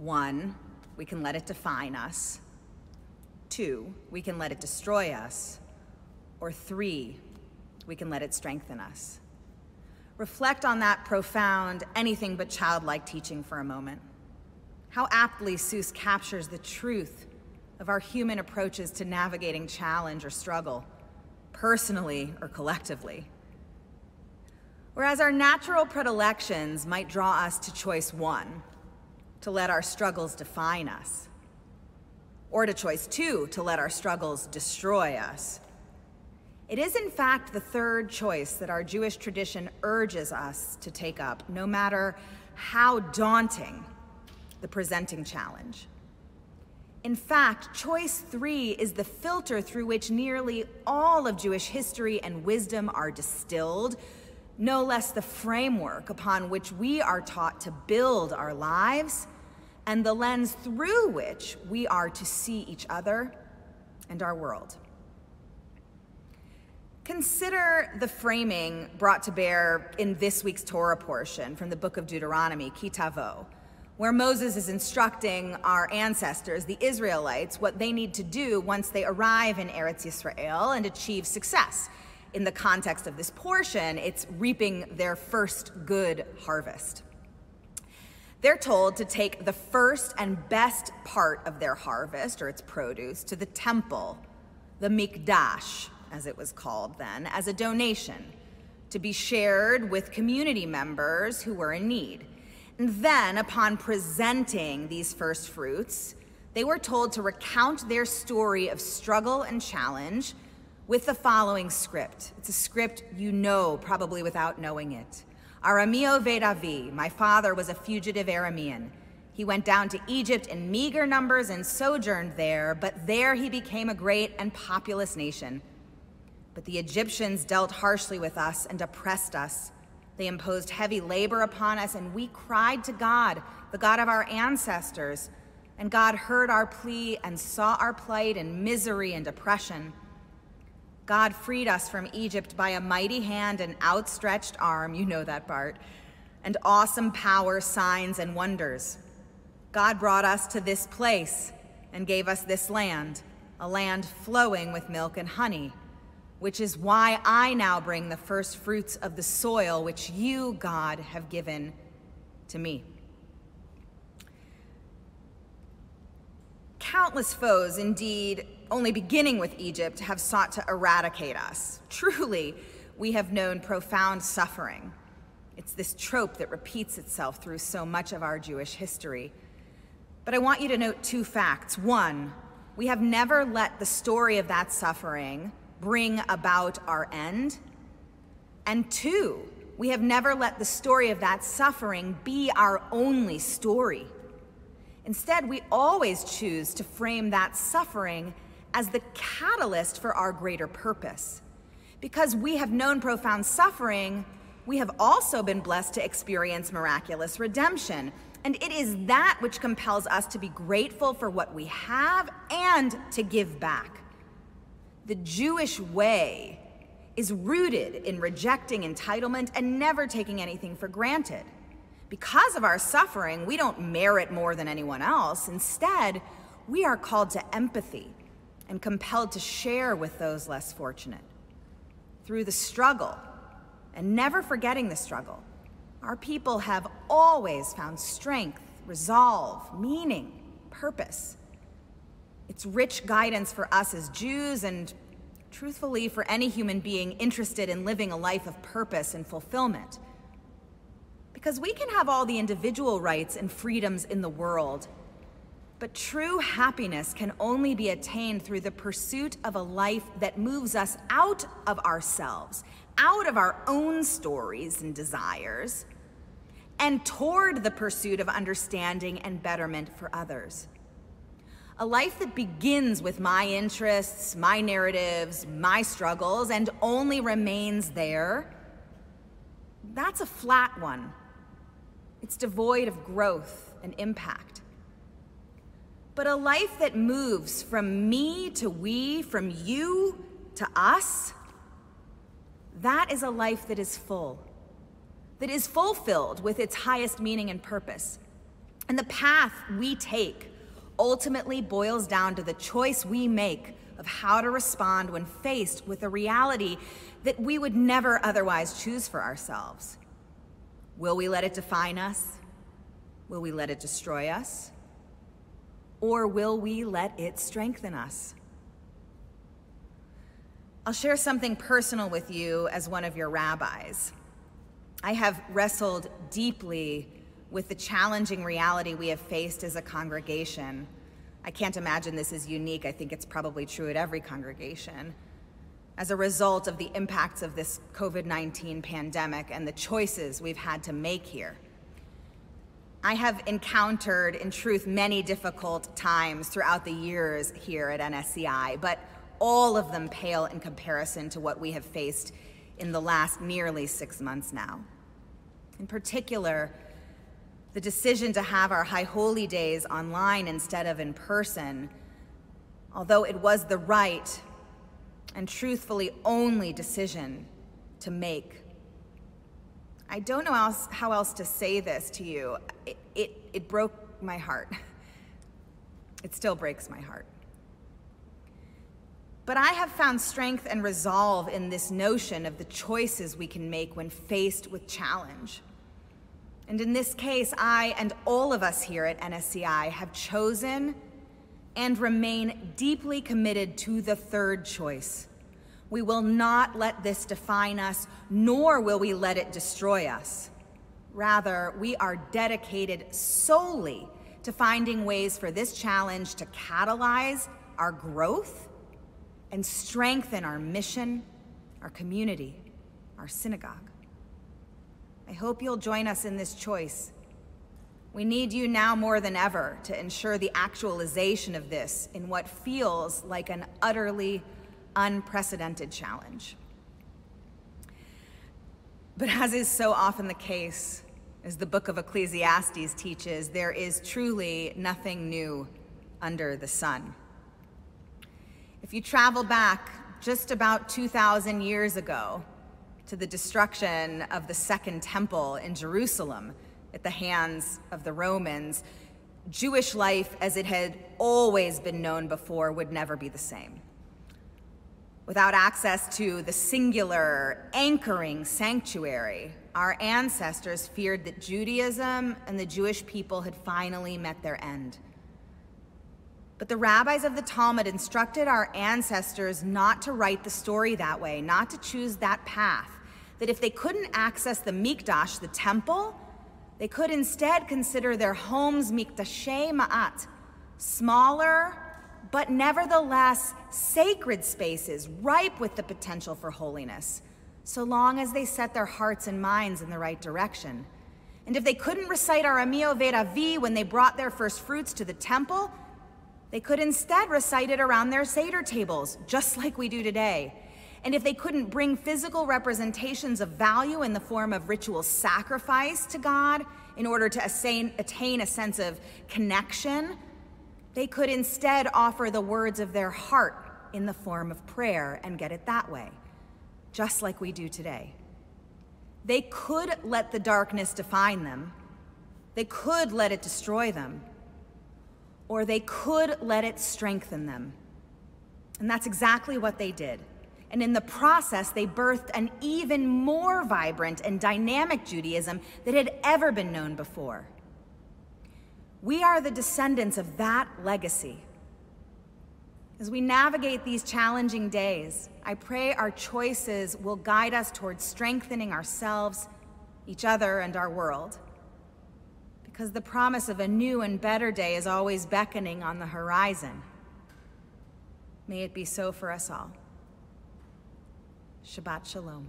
1, we can let it define us. 2, we can let it destroy us. Or 3, we can let it strengthen us. Reflect on that profound, anything but childlike teaching for a moment. How aptly Seuss captures the truth of our human approaches to navigating challenge or struggle, personally or collectively. Whereas our natural predilections might draw us to choice 1, to let our struggles define us, or to choice 2, to let our struggles destroy us. It is in fact the third choice that our Jewish tradition urges us to take up, no matter how daunting the presenting challenge. In fact, choice 3 is the filter through which nearly all of Jewish history and wisdom are distilled, no less the framework upon which we are taught to build our lives, and the lens through which we are to see each other and our world. Consider the framing brought to bear in this week's Torah portion from the book of Deuteronomy, Ki Tavo, where Moses is instructing our ancestors, the Israelites, what they need to do once they arrive in Eretz Yisrael and achieve success. In the context of this portion, it's reaping their first good harvest. They're told to take the first and best part of their harvest, or its produce, to the temple, the Mikdash, as it was called then, as a donation, to be shared with community members who were in need. And then, upon presenting these first fruits, they were told to recount their story of struggle and challenge with the following script. It's a script you know, probably without knowing it. Arameo Vedavi, my father was a fugitive Aramean. He went down to Egypt in meager numbers and sojourned there, but there he became a great and populous nation. But the Egyptians dealt harshly with us and oppressed us. They imposed heavy labor upon us, and we cried to God, the God of our ancestors. And God heard our plea and saw our plight and misery and oppression. God freed us from Egypt by a mighty hand and outstretched arm, you know that part, and awesome power, signs, and wonders. God brought us to this place and gave us this land, a land flowing with milk and honey, which is why I now bring the first fruits of the soil which you, God, have given to me. Countless foes, indeed, only beginning with Egypt, have sought to eradicate us. Truly, we have known profound suffering. It's this trope that repeats itself through so much of our Jewish history. But I want you to note 2 facts. 1, we have never let the story of that suffering bring about our end. And 2, we have never let the story of that suffering be our only story. Instead, we always choose to frame that suffering as the catalyst for our greater purpose. Because we have known profound suffering, we have also been blessed to experience miraculous redemption. And it is that which compels us to be grateful for what we have and to give back. The Jewish way is rooted in rejecting entitlement and never taking anything for granted. Because of our suffering, we don't merit more than anyone else. Instead, we are called to empathy and compelled to share with those less fortunate. Through the struggle, and never forgetting the struggle, our people have always found strength, resolve, meaning, purpose. It's rich guidance for us as Jews and, truthfully, for any human being interested in living a life of purpose and fulfillment. Because we can have all the individual rights and freedoms in the world, but true happiness can only be attained through the pursuit of a life that moves us out of ourselves, out of our own stories and desires, and toward the pursuit of understanding and betterment for others. A life that begins with my interests, my narratives, my struggles, and only remains there, that's a flat one. It's devoid of growth and impact. But a life that moves from me to we, from you to us, that is a life that is full, that is fulfilled with its highest meaning and purpose. And the path we take ultimately boils down to the choice we make of how to respond when faced with a reality that we would never otherwise choose for ourselves. Will we let it define us? Will we let it destroy us? Or will we let it strengthen us? I'll share something personal with you as one of your rabbis. I have wrestled deeply with the challenging reality we have faced as a congregation. I can't imagine this is unique. I think it's probably true at every congregation. As a result of the impacts of this COVID-19 pandemic and the choices we've had to make here. I have encountered, in truth, many difficult times throughout the years here at NSCI, but all of them pale in comparison to what we have faced in the last nearly 6 months now. In particular, the decision to have our High Holy Days online instead of in person, although it was the right and truthfully only decision to make. I don't know how else to say this to you. It broke my heart. It still breaks my heart. But I have found strength and resolve in this notion of the choices we can make when faced with challenge. And in this case, I and all of us here at NSCI have chosen and remain deeply committed to the third choice. We will not let this define us, nor will we let it destroy us. Rather, we are dedicated solely to finding ways for this challenge to catalyze our growth and strengthen our mission, our community, our synagogue. I hope you'll join us in this choice. We need you now more than ever to ensure the actualization of this in what feels like an utterly unprecedented challenge. But as is so often the case, as the book of Ecclesiastes teaches, there is truly nothing new under the sun. If you travel back just about 2,000 years ago to the destruction of the Second Temple in Jerusalem at the hands of the Romans, Jewish life as it had always been known before would never be the same. Without access to the singular, anchoring sanctuary, our ancestors feared that Judaism and the Jewish people had finally met their end. But the rabbis of the Talmud instructed our ancestors not to write the story that way, not to choose that path, that if they couldn't access the Mikdash, the temple, they could instead consider their homes Mikdashei Ma'at, smaller, but nevertheless sacred spaces ripe with the potential for holiness, so long as they set their hearts and minds in the right direction. And if they couldn't recite Aramei Oved Avi when they brought their first fruits to the temple, they could instead recite it around their Seder tables, just like we do today. And if they couldn't bring physical representations of value in the form of ritual sacrifice to God in order to attain a sense of connection, they could instead offer the words of their heart in the form of prayer and get it that way, just like we do today. They could let the darkness define them. They could let it destroy them. Or they could let it strengthen them. And that's exactly what they did. And in the process, they birthed an even more vibrant and dynamic Judaism that had ever been known before. We are the descendants of that legacy. As we navigate these challenging days, I pray our choices will guide us towards strengthening ourselves, each other, and our world. Because the promise of a new and better day is always beckoning on the horizon. May it be so for us all. Shabbat Shalom.